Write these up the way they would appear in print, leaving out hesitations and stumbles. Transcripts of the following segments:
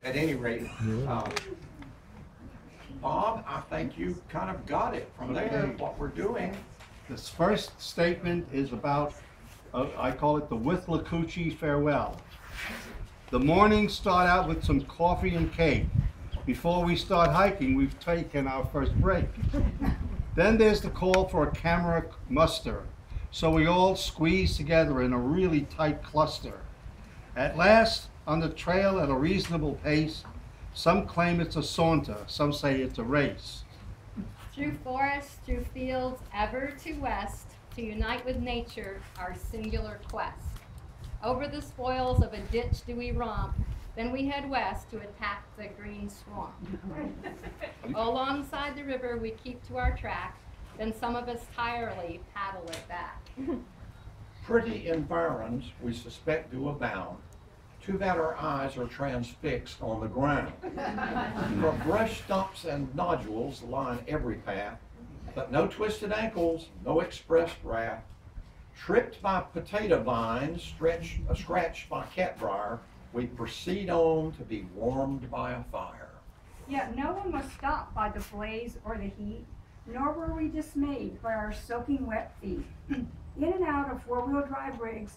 at any rate, Bob, I think you kind of got it from there, what we're doing. This first statement is about, I call it the Withlacoochee farewell. The mornings start out with some coffee and cake. Before we start hiking, we've taken our first break. Then there's the call for a camera muster, so we all squeeze together in a really tight cluster. At last, on the trail at a reasonable pace, some claim it's a saunter, some say it's a race. Through forests, through fields, ever to west, to unite with nature, our singular quest. Over the spoils of a ditch do we romp, then we head west to attack the green swamp. Alongside the river we keep to our track, then some of us tirelessly paddle it back. Pretty environs we suspect do abound, too that our eyes are transfixed on the ground. For brush stumps and nodules line every path, but no twisted ankles, no expressed wrath. Tripped by potato vines, scratched by catbrier, we proceed on to be warmed by a fire. Yet no one was stopped by the blaze or the heat, nor were we dismayed by our soaking wet feet. In and out of four-wheel drive rigs,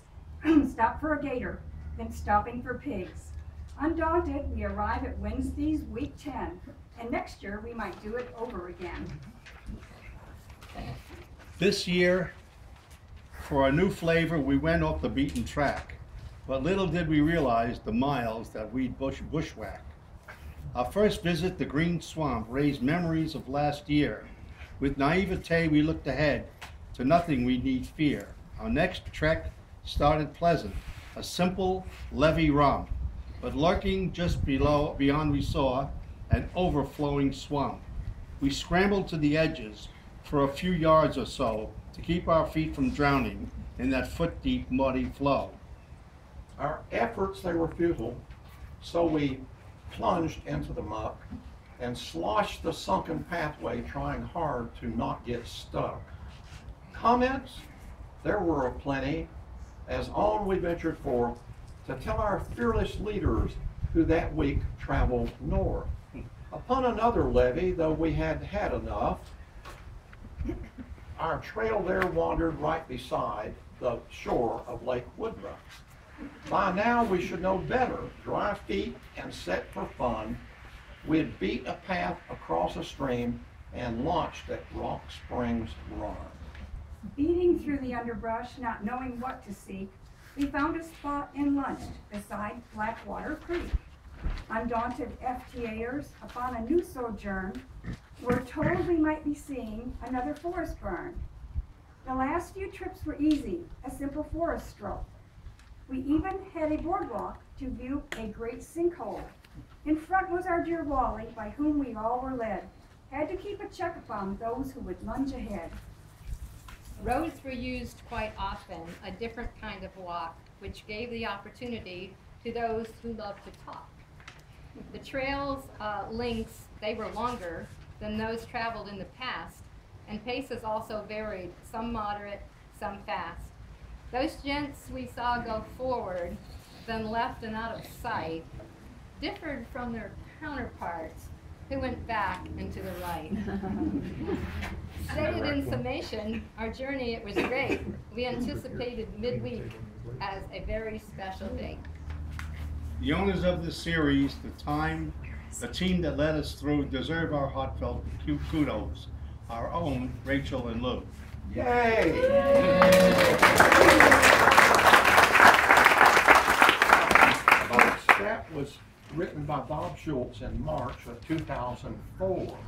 stop for a gator, then stopping for pigs. Undaunted, we arrive at Wednesday's week 10, and next year we might do it over again. This year, for a new flavor, we went off the beaten track. But little did we realize the miles that we'd bushwhack. Our first visit, the Green Swamp, raised memories of last year. With naivete, we looked ahead to nothing we need fear. Our next trek started pleasant, a simple levee romp, but lurking just beyond we saw an overflowing swamp. We scrambled to the edges for a few yards or so to keep our feet from drowning in that foot-deep muddy flow. Our efforts, they were futile, so we plunged into the muck and sloshed the sunken pathway, trying hard to not get stuck. Comments? There were aplenty, as on we ventured forth to tell our fearless leaders who that week traveled north. Upon another levee, though we had had enough, our trail there wandered right beside the shore of Lake Woodruff. By now we should know better, dry feet and set for fun. We'd beat a path across a stream and launched at Rock Springs Run. Beating through the underbrush, not knowing what to seek, we found a spot and lunched beside Blackwater Creek. Undaunted FTAers, upon a new sojourn, were told we might be seeing another forest burn. The last few trips were easy, a simple forest stroll. We even had a boardwalk to view a great sinkhole. In front was our dear Wally, by whom we all were led. Had to keep a check upon those who would lunge ahead. Roads were used quite often, a different kind of walk, which gave the opportunity to those who love to talk. The trails' lengths, they were longer than those traveled in the past, and paces also varied, some moderate, some fast. Those gents we saw go forward, then left and out of sight, differed from their counterparts who went back and to the right. Stated in summation, our journey, it was great. We anticipated midweek as a very special date. The owners of this series, the team that led us through, deserve our heartfelt kudos. Our own Rachel and Lou. Yay! That was written by Bob Schultz in March of 2004.